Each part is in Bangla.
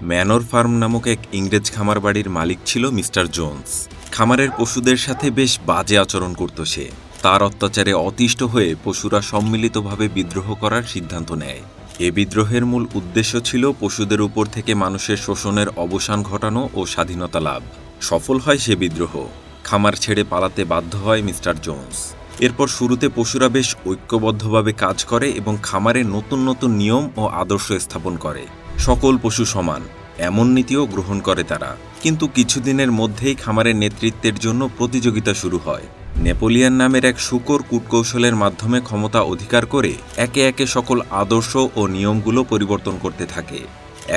ম্যানর ফার্ম নামক এক ইংরেজ খামার বাড়ির মালিক ছিল মিস্টার জোন্স। খামারের পশুদের সাথে বেশ বাজে আচরণ করত সে। তার অত্যাচারে অতিষ্ঠ হয়ে পশুরা সম্মিলিতভাবে বিদ্রোহ করার সিদ্ধান্ত নেয়। এ বিদ্রোহের মূল উদ্দেশ্য ছিল পশুদের উপর থেকে মানুষের শোষণের অবসান ঘটানো ও স্বাধীনতা লাভ। সফল হয় সে বিদ্রোহ। খামার ছেড়ে পালাতে বাধ্য হয় মিস্টার জোন্স। এরপর শুরুতে পশুরা বেশ ঐক্যবদ্ধভাবে কাজ করে এবং খামারে নতুন নতুন নিয়ম ও আদর্শ স্থাপন করে। সকল পশু সমান এমন নীতিও গ্রহণ করে তারা। কিন্তু কিছুদিনের মধ্যেই খামারের নেতৃত্বের জন্য প্রতিযোগিতা শুরু হয়। নেপোলিয়ন নামের এক শূকর কূটকৌশলের মাধ্যমে ক্ষমতা অধিকার করে একে একে সকল আদর্শ ও নিয়মগুলো পরিবর্তন করতে থাকে।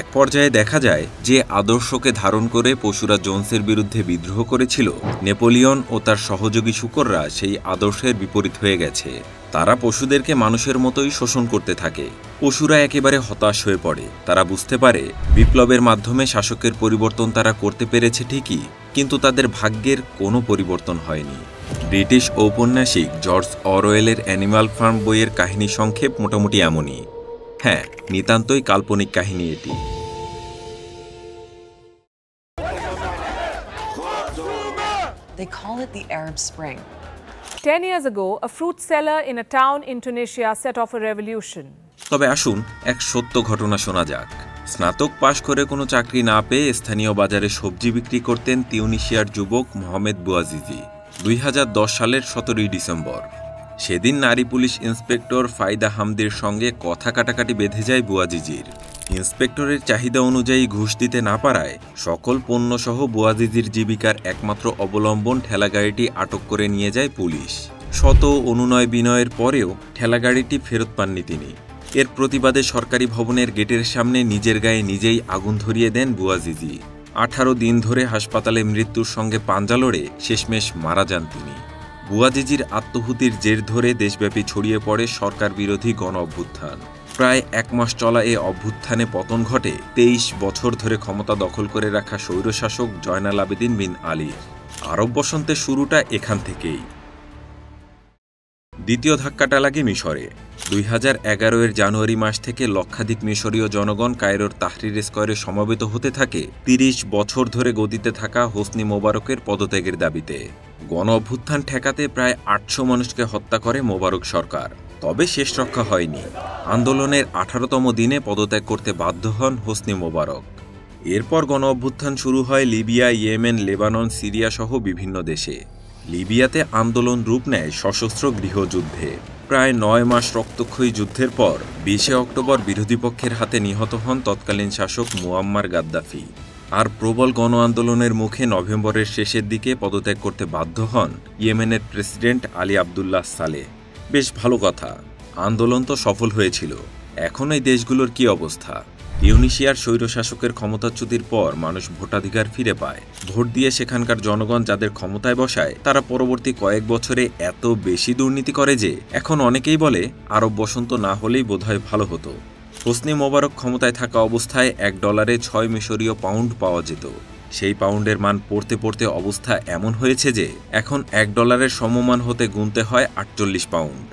এক পর্যায়ে দেখা যায় যে আদর্শকে ধারণ করে পশুরা জোন্সের বিরুদ্ধে বিদ্রোহ করেছিল, নেপোলিয়ন ও তার সহযোগী শূকররা সেই আদর্শের বিপরীত হয়ে গেছে। তারা পশুদেরকে মানুষের মতোই শোষণ করতে থাকে। পশুরা একেবারে হতাশ হয়ে পড়ে। তারা বুঝতে পারে বিপ্লবের মাধ্যমে শাসকের পরিবর্তন তারা করতে পেরেছে ঠিকই, কিন্তু তাদের ভাগ্যের কোনো পরিবর্তন হয়নি। ব্রিটিশ ঔপন্যাসিক জর্জ অরওয়েলের অ্যানিমাল ফার্ম বইয়ের কাহিনী সংক্ষেপ মোটামুটি এমনই। হ্যাঁ, নিতান্তই কাল্পনিক কাহিনী এটি। They call it the Arab Spring. 10 years ago, a fruit seller in a town in Tunisia set off a revolution. তবে আসুন এক সত্য ঘটনা শোনা যাক। স্নাতক পাশ করে কোনো চাকরি না পেয়ে স্থানীয় বাজারে সবজি বিক্রি করতেন তিউনিশিয়ার যুবক মোহাম্মদ বুয়াজিজি। 2010 সালের 17 ডিসেম্বর। সেদিন নারী পুলিশ ইন্সপেক্টর ফাইদা হামদির সঙ্গে কথা কাটাকাটি বেঁধে যায় বুয়াজিজির। ইন্সপেক্টরের চাহিদা অনুযায়ী ঘুষ দিতে না পারায় সকল পণ্যসহ বুয়াজিজির জীবিকার একমাত্র অবলম্বন ঠেলাগাড়িটি আটক করে নিয়ে যায় পুলিশ। শত অনুনয় বিনয়ের পরেও ঠেলাগাড়িটি ফেরত পাননি তিনি। এর প্রতিবাদে সরকারি ভবনের গেটের সামনে নিজের গায়ে নিজেই আগুন ধরিয়ে দেন বুয়াজিজি। 18 দিন ধরে হাসপাতালে মৃত্যুর সঙ্গে পাঞ্জা লড়ে শেষমেশ মারা যান তিনি। বুয়াজিজির আত্মহুতির জের ধরে দেশব্যাপী ছড়িয়ে পড়ে সরকার বিরোধী গণ অভ্যুত্থান। প্রায় 1 মাস চলা এ অভ্যুত্থানে পতন ঘটে 23 বছর ধরে ক্ষমতা দখল করে রাখা স্বৈরশাসক জয়নাল আবেদিন বিন আলীর। আরব বসন্তের শুরুটা এখান থেকেই। দ্বিতীয় ধাক্কাটা লাগে মিশরে। 2011 জানুয়ারি মাস থেকে লক্ষাধিক মিশরীয় জনগণ কায়রোর তাহরির স্কয়ারে সমবেত হতে থাকে 30 বছর ধরে গদিতে থাকা হোসনি মোবারকের পদত্যাগের দাবিতে। গণ অভ্যুত্থান ঠেকাতে প্রায় 800 মানুষকে হত্যা করে মোবারক সরকার। তবে শেষ রক্ষা হয়নি। আন্দোলনের 18তম দিনে পদত্যাগ করতে বাধ্য হন হোসনি মোবারক। এরপর গণ অভ্যুত্থান শুরু হয় লিবিয়া, ইয়েমেন, লেবানন, সিরিয়া সহ বিভিন্ন দেশে। লিবিয়াতে আন্দোলন রূপ নেয় সশস্ত্র গৃহযুদ্ধে। প্রায় 9 মাস রক্তক্ষয়ী যুদ্ধের পর 20 অক্টোবর বিরোধী পক্ষের হাতে নিহত হন তৎকালীন শাসক মুয়াম্মার গাদ্দাফি। আর প্রবল গণ আন্দোলনের মুখে নভেম্বরের শেষের দিকে পদত্যাগ করতে বাধ্য হন ইয়েমেনের প্রেসিডেন্ট আলী আবদুল্লাহ সালেহ। বেশ ভালো কথা, আন্দোলন তো সফল হয়েছিল। এখন এই দেশগুলোর কি অবস্থা? তিউনিশিয়ার স্বৈরশাসকের ক্ষমতাচ্যুতির পর মানুষ ভোটাধিকার ফিরে পায়। ভোট দিয়ে সেখানকার জনগণ যাদের ক্ষমতায় বসায় তারা পরবর্তী কয়েক বছরে এত বেশি দুর্নীতি করে যে এখন অনেকেই বলে আরব বসন্ত না হলেই বোধহয় ভালো হতো। হোসনি মোবারক ক্ষমতায় থাকা অবস্থায় $1 6 মিশরীয় পাউন্ড পাওয়া যেত। সেই পাউন্ডের মান পড়তে পড়তে অবস্থা এমন হয়েছে যে এখন $1 সমমান হতে গুনতে হয় 48 পাউন্ড।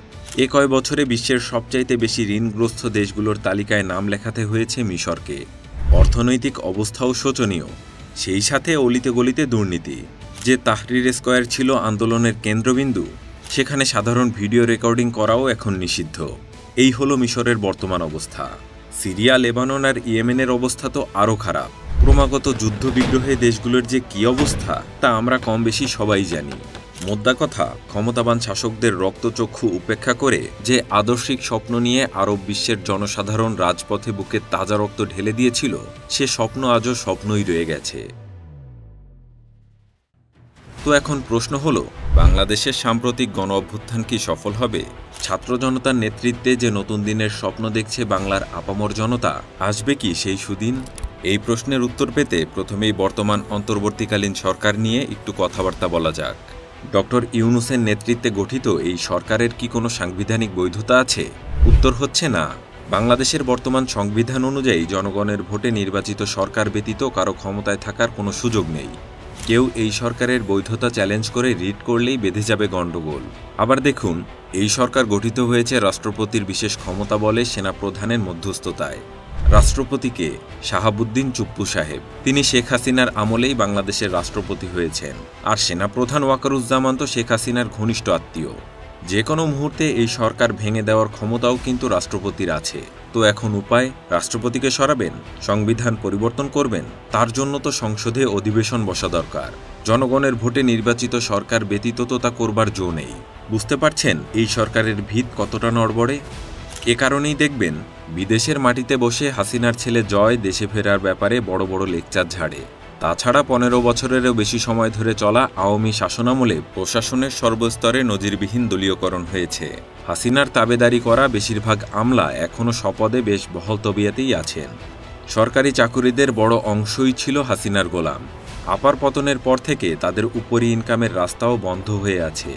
এ কয় বছরে বিশ্বের সবচাইতে বেশি ঋণগ্রস্ত দেশগুলোর তালিকায় নাম লেখাতে হয়েছে মিশরকে। অর্থনৈতিক অবস্থাও শোচনীয়। সেই সাথে অলিতে গলিতে দুর্নীতি। যে তাহরির স্কয়ার ছিল আন্দোলনের কেন্দ্রবিন্দু, সেখানে সাধারণ ভিডিও রেকর্ডিং করাও এখন নিষিদ্ধ। এই হলো মিশরের বর্তমান অবস্থা। সিরিয়া, লেবানন আর ইয়েমেনের অবস্থা তো আরও খারাপ। ক্রমাগত যুদ্ধবিগ্রহে দেশগুলোর যে কী অবস্থা তা আমরা কম বেশি সবাই জানি। মোদ্দা কথা, ক্ষমতাবান শাসকদের রক্তচক্ষু উপেক্ষা করে যে আদর্শিক স্বপ্ন নিয়ে আরব বিশ্বের জনসাধারণ রাজপথে বুকে তাজা রক্ত ঢেলে দিয়েছিল, সে স্বপ্ন আজও স্বপ্নই রয়ে গেছে। তো এখন প্রশ্ন হলো, বাংলাদেশের সাম্প্রতিক গণ অভ্যুত্থান কি সফল হবে? ছাত্র জনতার নেতৃত্বে যে নতুন দিনের স্বপ্ন দেখছে বাংলার আপামর জনতা, আসবে কি সেই সুদিন? এই প্রশ্নের উত্তর পেতে প্রথমেই বর্তমান অন্তর্বর্তীকালীন সরকার নিয়ে একটু কথাবার্তা বলা যাক। ডক্টর ইউনূসের নেতৃত্বে গঠিত এই সরকারের কি কোনো সাংবিধানিক বৈধতা আছে? উত্তর হচ্ছে না। বাংলাদেশের বর্তমান সংবিধান অনুযায়ী জনগণের ভোটে নির্বাচিত সরকার ব্যতীত কারো ক্ষমতায় থাকার কোনো সুযোগ নেই। কেউ এই সরকারের বৈধতা চ্যালেঞ্জ করে রিট করলেই বেঁধে যাবে গণ্ডগোল। আবার দেখুন, এই সরকার গঠিত হয়েছে রাষ্ট্রপতির বিশেষ ক্ষমতা বলে সেনাপ্রধানের মধ্যস্থতায়। রাষ্ট্রপতিকে শাহাবুদ্দিন চুপ্পু সাহেব। তিনি শেখ হাসিনার আমলেই বাংলাদেশের রাষ্ট্রপতি হয়েছেন, আর সেনাপ্রধান ওয়াকারুজ্জামান তো শেখ হাসিনার ঘনিষ্ঠ আত্মীয়। যে কোনো মুহূর্তে এই সরকার ভেঙে দেওয়ার ক্ষমতাও কিন্তু রাষ্ট্রপতির আছে। তো এখন উপায়, রাষ্ট্রপতিকে সরাবেন, সংবিধান পরিবর্তন করবেন? তার জন্য তো সংসদে অধিবেশন বসা দরকার। জনগণের ভোটে নির্বাচিত সরকার ব্যতীত তো তা করবার জো নেই। বুঝতে পারছেন এই সরকারের ভিত কতটা নড়বড়ে? এ কারণেই দেখবেন বিদেশের মাটিতে বসে হাসিনার ছেলে জয় দেশে ফেরার ব্যাপারে বড় বড় লেকচার ঝাড়ে। তাছাড়া 15 বছরেরও বেশি সময় ধরে চলা আওয়ামী শাসনামলে প্রশাসনের সর্বস্তরে নজিরবিহীন দলীয়করণ হয়েছে। হাসিনার তাবেদারি করা বেশিরভাগ আমলা এখনও স্বপদে বেশ বহাল তবিয়াতেই আছেন। সরকারি চাকুরিদের বড় অংশই ছিল হাসিনার গোলাম। আপার পতনের পর থেকে তাদের উপরি ইনকামের রাস্তাও বন্ধ হয়ে আছে।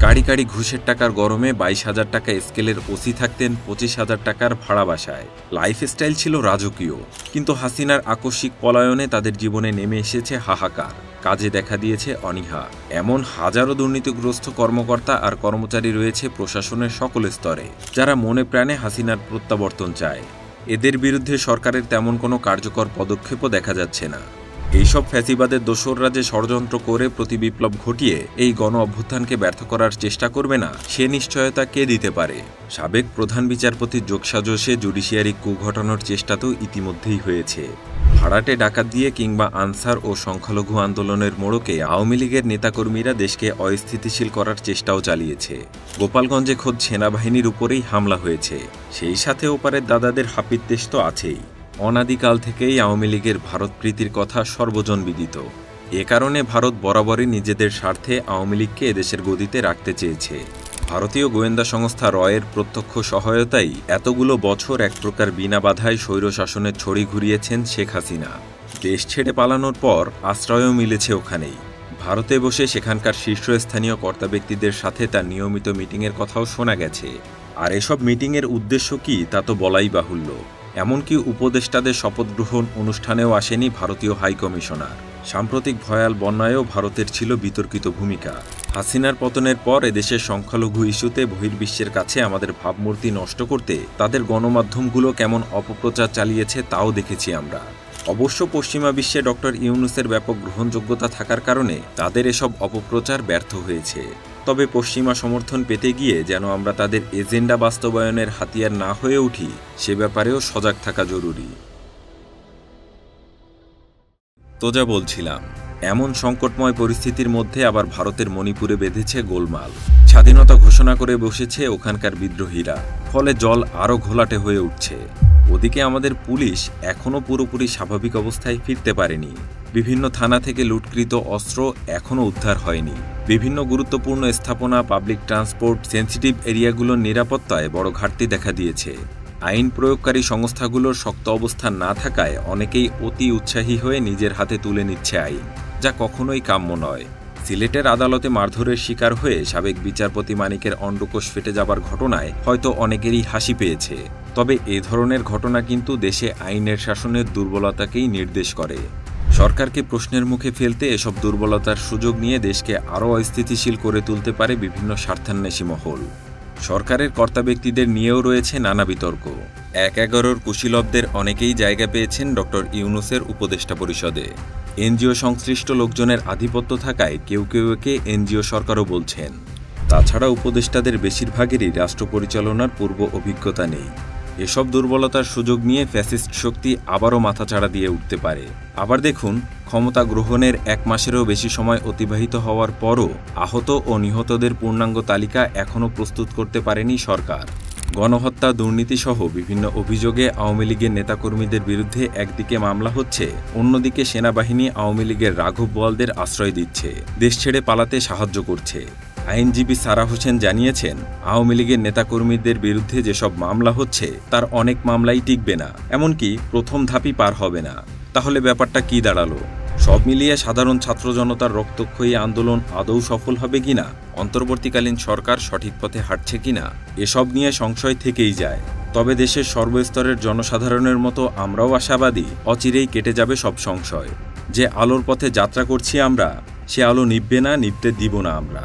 কাড়ি কাড়ি ঘুষের টাকার গরমে 22,000 টাকা স্কেলের ওসি থাকতেন 25,000 টাকার ভাড়া বাসায়। লাইফস্টাইল ছিল রাজকীয়, কিন্তু হাসিনার আকস্মিক পলায়নে তাদের জীবনে নেমে এসেছে হাহাকার, কাজে দেখা দিয়েছে অনীহা। এমন হাজারো দুর্নীতিগ্রস্ত কর্মকর্তা আর কর্মচারী রয়েছে প্রশাসনের সকল স্তরে, যারা মনে প্রাণে হাসিনার প্রত্যাবর্তন চায়। এদের বিরুদ্ধে সরকারের তেমন কোনো কার্যকর পদক্ষেপও দেখা যাচ্ছে না। এইসব ফ্যাসিবাদের দোসররা যে ষড়যন্ত্র করে প্রতিবিপ্লব ঘটিয়ে এই গণ অভ্যুত্থানকে ব্যর্থ করার চেষ্টা করবে না, সে নিশ্চয়তা কে দিতে পারে? সাবেক প্রধান বিচারপতির যোগসাজশে জুডিশিয়ারি কু ঘটানোর চেষ্টা তো ইতিমধ্যেই হয়েছে। ভাড়াটে ডাকাত দিয়ে কিংবা আনসার ও সংখ্যালঘু আন্দোলনের মোড়কে আওয়ামী লীগের নেতাকর্মীরা দেশকে অস্থিতিশীল করার চেষ্টাও চালিয়েছে। গোপালগঞ্জে খোদ সেনাবাহিনীর উপরেই হামলা হয়েছে। সেই সাথে ওপারের দাদাদের হাপিত্যেশ তো আছেই। অনাদিকাল থেকেই আওয়ামী লীগের ভারত প্রীতির কথা সর্বজন বিদিত। এ কারণে ভারত বরাবরই নিজেদের স্বার্থে আওয়ামী লীগকে এদেশের গদিতে রাখতে চেয়েছে। ভারতীয় গোয়েন্দা সংস্থা রয়ের প্রত্যক্ষ সহায়তায় এতগুলো বছর এক প্রকার বিনা বাধায় স্বৈরশাসনের ছড়ি ঘুরিয়েছেন শেখ হাসিনা। দেশ ছেড়ে পালানোর পর আশ্রয়ও মিলেছে ওখানেই। ভারতে বসে সেখানকার শীর্ষস্থানীয় কর্তা ব্যক্তিদের সাথে তার নিয়মিত মিটিংয়ের কথাও শোনা গেছে। আর এসব মিটিংয়ের উদ্দেশ্য কি তা তো বলাই বাহুল্য। এমনকি উপদেষ্টাদের শপথ গ্রহণ অনুষ্ঠানেও আসেনি ভারতীয় হাইকমিশনার। সাম্প্রতিক ভয়াল বন্যায়ও ভারতের ছিল বিতর্কিত ভূমিকা। হাসিনার পতনের পর এদেশের সংখ্যালঘু ইস্যুতে বহির্বিশ্বের কাছে আমাদের ভাবমূর্তি নষ্ট করতে তাদের গণমাধ্যমগুলো কেমন অপপ্রচার চালিয়েছে তাও দেখেছি আমরা। অবশ্য পশ্চিমা বিশ্বে ডক্টর ইউনূসের ব্যাপক গ্রহণযোগ্যতা থাকার কারণে তাদের এসব অপপ্রচার ব্যর্থ হয়েছে। তবে পশ্চিমা সমর্থন পেতে গিয়ে যেন আমরা তাদের এজেন্ডা বাস্তবায়নের হাতিয়ার না হয়ে উঠি, সে ব্যাপারেও সজাগ থাকা জরুরি। তো যা বলছিলাম, এমন সংকটময় পরিস্থিতির মধ্যে আবার ভারতের মণিপুরে বেঁধেছে গোলমাল। স্বাধীনতা ঘোষণা করে বসেছে ওখানকার বিদ্রোহীরা, ফলে জল আরও ঘোলাটে হয়ে উঠছে। ওদিকে আমাদের পুলিশ এখনও পুরোপুরি স্বাভাবিক অবস্থায় ফিরতে পারেনি। বিভিন্ন থানা থেকে লুটকৃত অস্ত্র এখনও উদ্ধার হয়নি। বিভিন্ন গুরুত্বপূর্ণ স্থাপনা, পাবলিক ট্রান্সপোর্ট, সেন্সিটিভ এরিয়াগুলোর নিরাপত্তায় বড় ঘাটতি দেখা দিয়েছে। আইন প্রয়োগকারী সংস্থাগুলোর শক্ত অবস্থান না থাকায় অনেকেই অতি উৎসাহী হয়ে নিজের হাতে তুলে নিচ্ছে আইন, যা কখনোই কাম্য নয়। সিলেটের আদালতে মারধরের শিকার হয়ে সাবেক বিচারপতি মানিকের অন্ডকোষ ফেটে যাবার ঘটনায় হয়তো অনেকেরই হাসি পেয়েছে। তবে এ ধরনের ঘটনা কিন্তু দেশে আইনের শাসনের দুর্বলতাকেই নির্দেশ করে। সরকারকে প্রশ্নের মুখে ফেলতে এসব দুর্বলতার সুযোগ নিয়ে দেশকে আরও অস্থিতিশীল করে তুলতে পারে বিভিন্ন স্বার্থান্বেষী মহল। সরকারের কর্তা ব্যক্তিদের নিয়েও রয়েছে নানা বিতর্ক। ১/১১-র কুশীলবদের অনেকেই জায়গা পেয়েছেন ডক্টর ইউনূসের উপদেষ্টা পরিষদে। এনজিও সংশ্লিষ্ট লোকজনের আধিপত্য থাকায় কেউ কেউ একে এনজিও সরকারও বলছেন। তাছাড়া উপদেষ্টাদের বেশিরভাগেরই রাষ্ট্র পরিচালনার পূর্ব অভিজ্ঞতা নেই। এসব দুর্বলতার সুযোগ নিয়ে ফ্যাসিস্ট শক্তি আবারও মাথাচাড়া দিয়ে উঠতে পারে। আবার দেখুন, ক্ষমতা গ্রহণের 1 মাসেরও বেশি সময় অতিবাহিত হওয়ার পরও আহত ও নিহতদের পূর্ণাঙ্গ তালিকা এখনও প্রস্তুত করতে পারেনি সরকার। গণহত্যা, দুর্নীতিসহ বিভিন্ন অভিযোগে আওয়ামী লীগের নেতাকর্মীদের বিরুদ্ধে একদিকে মামলা হচ্ছে, অন্যদিকে সেনাবাহিনী আওয়ামী লীগের রাঘব বোয়ালদের আশ্রয় দিচ্ছে, দেশ ছেড়ে পালাতে সাহায্য করছে। আইনজীবী সারা হোসেন জানিয়েছেন, আওয়ামী লীগের নেতাকর্মীদের বিরুদ্ধে যেসব মামলা হচ্ছে তার অনেক মামলাই টিকবে না, এমনকি প্রথম ধাপই পার হবে না। তাহলে ব্যাপারটা কি দাঁড়ালো? সব মিলিয়ে সাধারণ ছাত্র জনতার রক্তক্ষয়ী আন্দোলন আদৌ সফল হবে কিনা, অন্তর্বর্তীকালীন সরকার সঠিক পথে হাঁটছে কিনা, এসব নিয়ে সংশয় থেকেই যায়। তবে দেশের সর্বস্তরের জনসাধারণের মতো আমরাও আশাবাদী, অচিরেই কেটে যাবে সব সংশয়। যে আলোর পথে যাত্রা করছি আমরা, সে আলো নিভবে না, নিভতে দিব না আমরা।